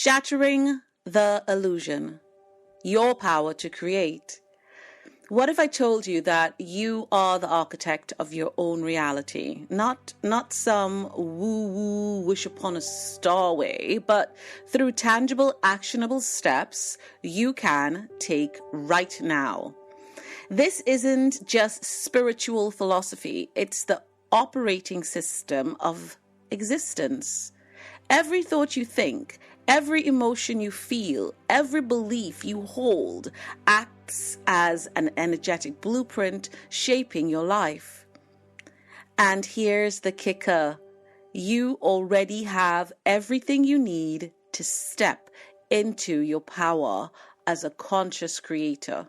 Shattering the illusion, your power to create. What if I told you that you are the architect of your own reality? Not some woo-woo wish upon a star way, but through tangible, actionable steps you can take right now. This isn't just spiritual philosophy, it's the operating system of existence. Every thought you think, every emotion you feel, every belief you hold acts as an energetic blueprint shaping your life. And here's the kicker. You already have everything you need to step into your power as a conscious creator.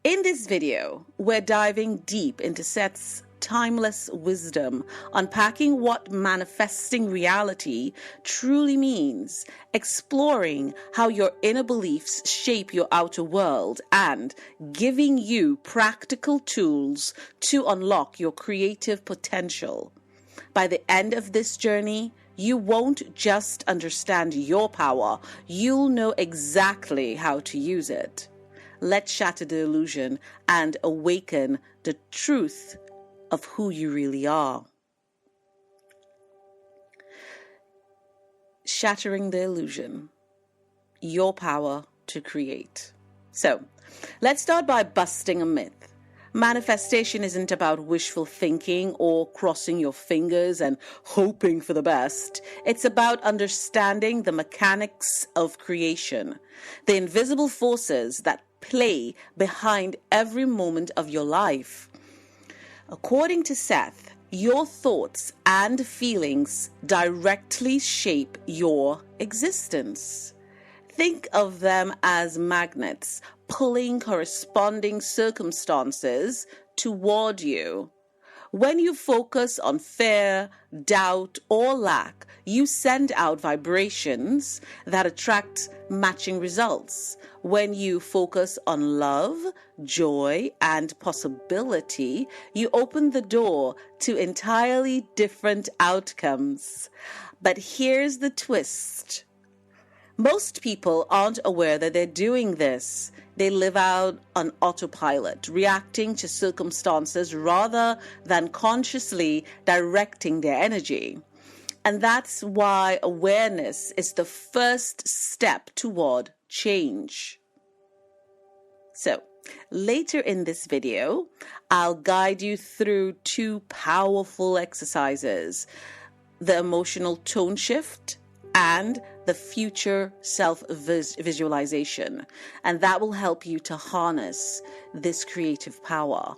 In this video, we're diving deep into Seth's timeless wisdom, unpacking what manifesting reality truly means, exploring how your inner beliefs shape your outer world, and giving you practical tools to unlock your creative potential. By the end of this journey, you won't just understand your power, you'll know exactly how to use it. Let's shatter the illusion and awaken the truth of who you really are. Shattering the illusion, your power to create. So, let's start by busting a myth. Manifestation isn't about wishful thinking or crossing your fingers and hoping for the best. It's about understanding the mechanics of creation, the invisible forces that play behind every moment of your life. According to Seth, your thoughts and feelings directly shape your existence. Think of them as magnets pulling corresponding circumstances toward you. When you focus on fear, doubt, or lack, you send out vibrations that attract matching results. When you focus on love, joy, and possibility, you open the door to entirely different outcomes. But here's the twist. Most people aren't aware that they're doing this. They live out on autopilot, reacting to circumstances rather than consciously directing their energy. And that's why awareness is the first step toward change. So, later in this video, I'll guide you through two powerful exercises: the emotional tone shift and the future self-visualization. And that will help you to harness this creative power.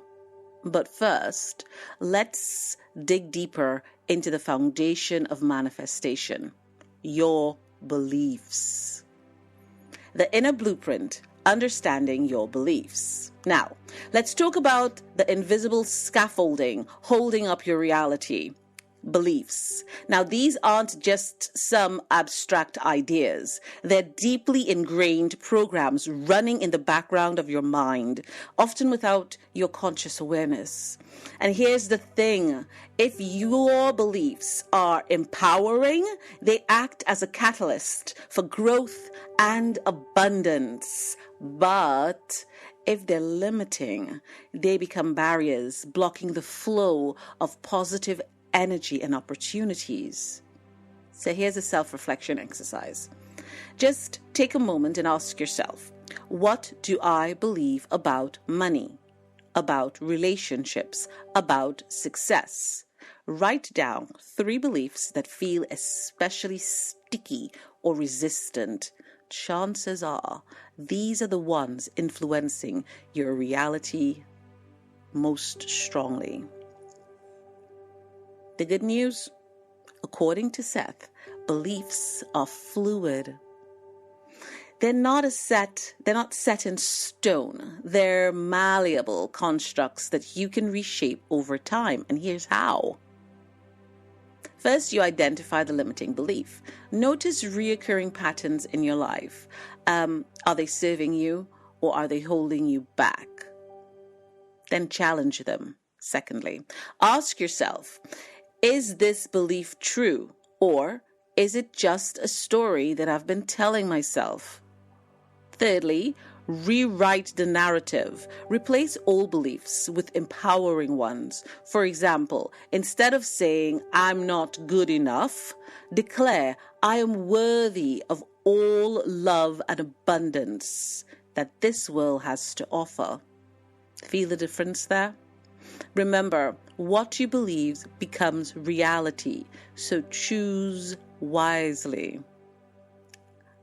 But first, let's dig deeper into the foundation of manifestation, your beliefs. The inner blueprint, understanding your beliefs. Now, let's talk about the invisible scaffolding holding up your reality. Beliefs. Now, these aren't just some abstract ideas. They're deeply ingrained programs running in the background of your mind, often without your conscious awareness. And here's the thing. If your beliefs are empowering, they act as a catalyst for growth and abundance. But if they're limiting, they become barriers, blocking the flow of positive energy and opportunities. So here's a self-reflection exercise. Just take a moment and ask yourself, what do I believe about money, about relationships, about success? Write down 3 beliefs that feel especially sticky or resistant. Chances are these are the ones influencing your reality most strongly. The good news, according to Seth, beliefs are fluid. They're not set in stone. They're malleable constructs that you can reshape over time. And here's how. First, you identify the limiting belief. Notice reoccurring patterns in your life. Are they serving you or are they holding you back? Then challenge them. Secondly, ask yourself, is this belief true or Is it just a story that I've been telling myself? Thirdly, rewrite the narrative. Replace old beliefs with empowering ones. For example, instead of saying, I'm not good enough, declare, I am worthy of all love and abundance that this world has to offer. Feel the difference there? Remember, what you believe becomes reality, so choose wisely.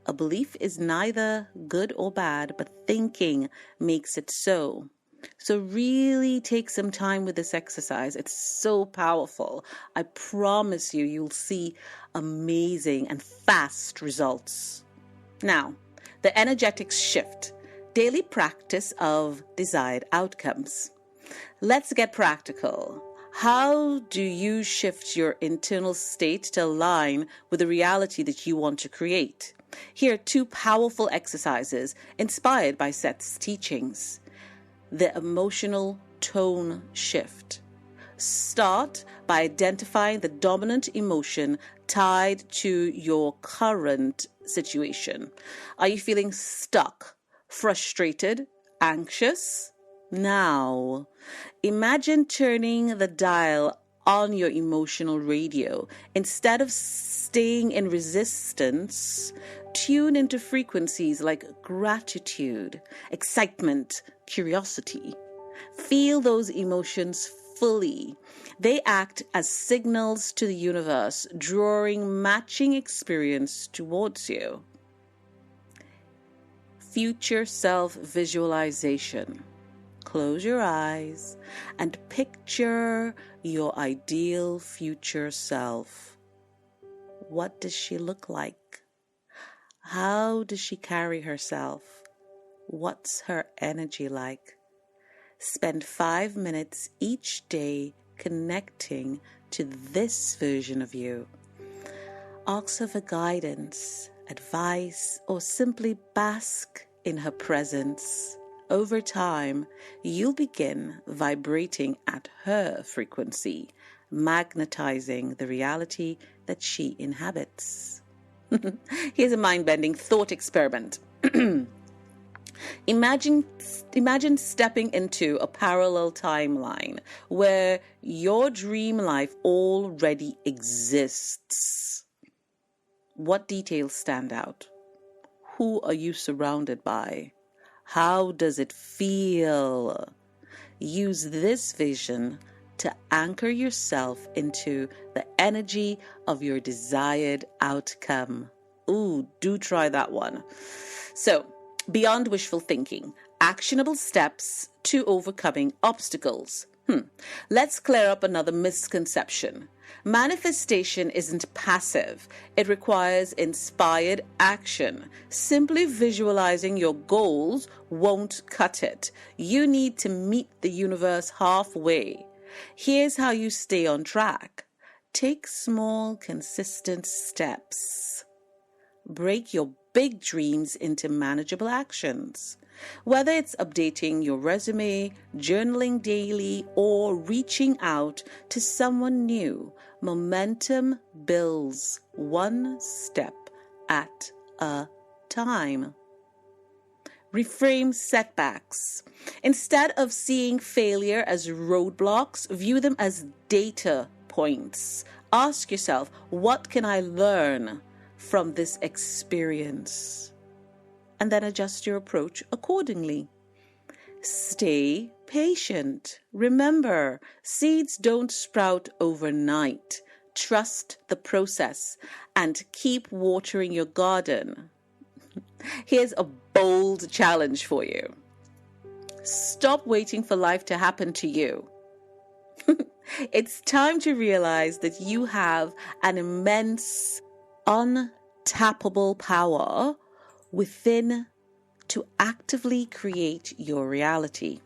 A belief is neither good or bad, but thinking makes it so. So really take some time with this exercise. It's so powerful. I promise you, you'll see amazing and fast results. Now, the energetic shift, daily practice of desired outcomes. Let's get practical. How do you shift your internal state to align with the reality that you want to create? Here are 2 powerful exercises inspired by Seth's teachings. The emotional tone shift. Start by identifying the dominant emotion tied to your current situation. Are you feeling stuck, frustrated, anxious? Now, imagine turning the dial on your emotional radio. Instead of staying in resistance, tune into frequencies like gratitude, excitement, curiosity. Feel those emotions fully. They act as signals to the universe, drawing matching experience towards you. Future self visualization. Close your eyes and picture your ideal future self. What does she look like? How does she carry herself? What's her energy like? Spend 5 minutes each day connecting to this version of you. Ask her for guidance, advice, or simply bask in her presence. Over time, you'll begin vibrating at her frequency, magnetizing the reality that she inhabits. Here's a mind-bending thought experiment. Imagine stepping into a parallel timeline where your dream life already exists. What details stand out? Who are you surrounded by? How does it feel? Use this vision to anchor yourself into the energy of your desired outcome. Ooh, do try that one. So, beyond wishful thinking, actionable steps to overcoming obstacles. Let's clear up another misconception. Manifestation isn't passive. It requires inspired action. Simply visualizing your goals won't cut it. You need to meet the universe halfway. Here's how you stay on track. Take small, consistent steps. Break your big dreams into manageable actions. Whether it's updating your resume, journaling daily, or reaching out to someone new, momentum builds one step at a time. Reframe setbacks. Instead of seeing failure as roadblocks, view them as data points. Ask yourself, what can I learn from this experience? And then adjust your approach accordingly. Stay patient. Remember, seeds don't sprout overnight. Trust the process and keep watering your garden. Here's a bold challenge for you. Stop waiting for life to happen to you. It's time to realize that you have an immense, untappable power within to actively create your reality.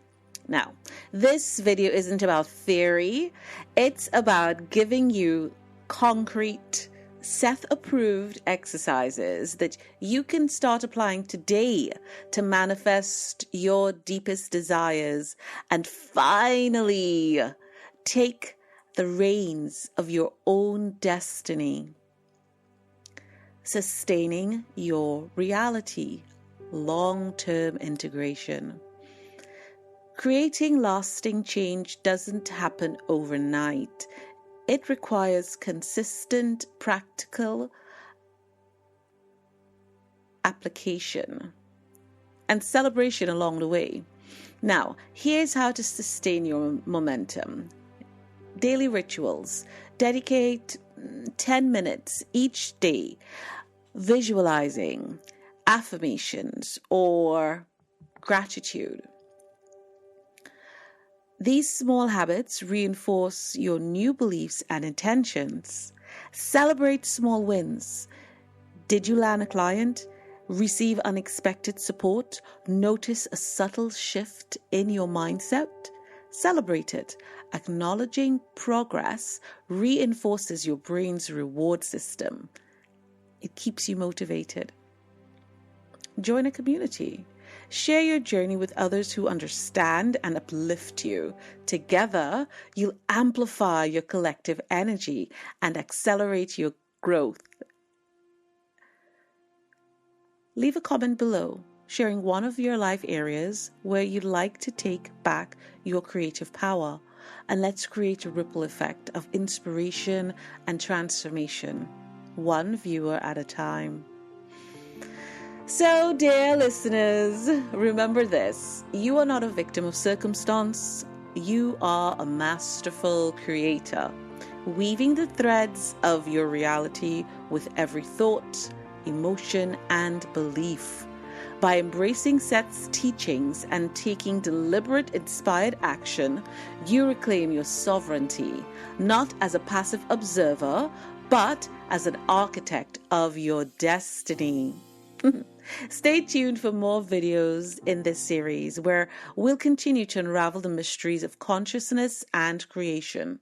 Now, this video isn't about theory. It's about giving you concrete, Seth-approved exercises that you can start applying today to manifest your deepest desires and finally take the reins of your own destiny. Sustaining your reality, long-term integration. Creating lasting change doesn't happen overnight. It requires consistent, practical application and celebration along the way. Now, here's how to sustain your momentum. Daily rituals. Dedicate 10 minutes each day visualizing, affirmations, or gratitude. These small habits reinforce your new beliefs and intentions. Celebrate small wins. Did you land a client? Receive unexpected support? Notice a subtle shift in your mindset? Celebrate it. Acknowledging progress reinforces your brain's reward system. It keeps you motivated. Join a community. Share your journey with others who understand and uplift you. Together, you'll amplify your collective energy and accelerate your growth. Leave a comment below, sharing one of your life areas where you'd like to take back your creative power. And let's create a ripple effect of inspiration and transformation, one viewer at a time. So, dear listeners, remember this: you are not a victim of circumstance. You are a masterful creator, weaving the threads of your reality with every thought, emotion, and belief. By embracing Seth's teachings and taking deliberate, inspired action, you reclaim your sovereignty, not as a passive observer, but as an architect of your destiny. Stay tuned for more videos in this series where we'll continue to unravel the mysteries of consciousness and creation.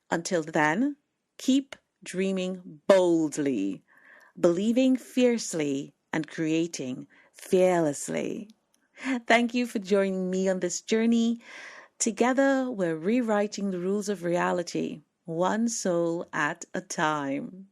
Until then, keep dreaming boldly, believing fiercely, and creating fearlessly. Thank you for joining me on this journey. Together, we're rewriting the rules of reality, one soul at a time.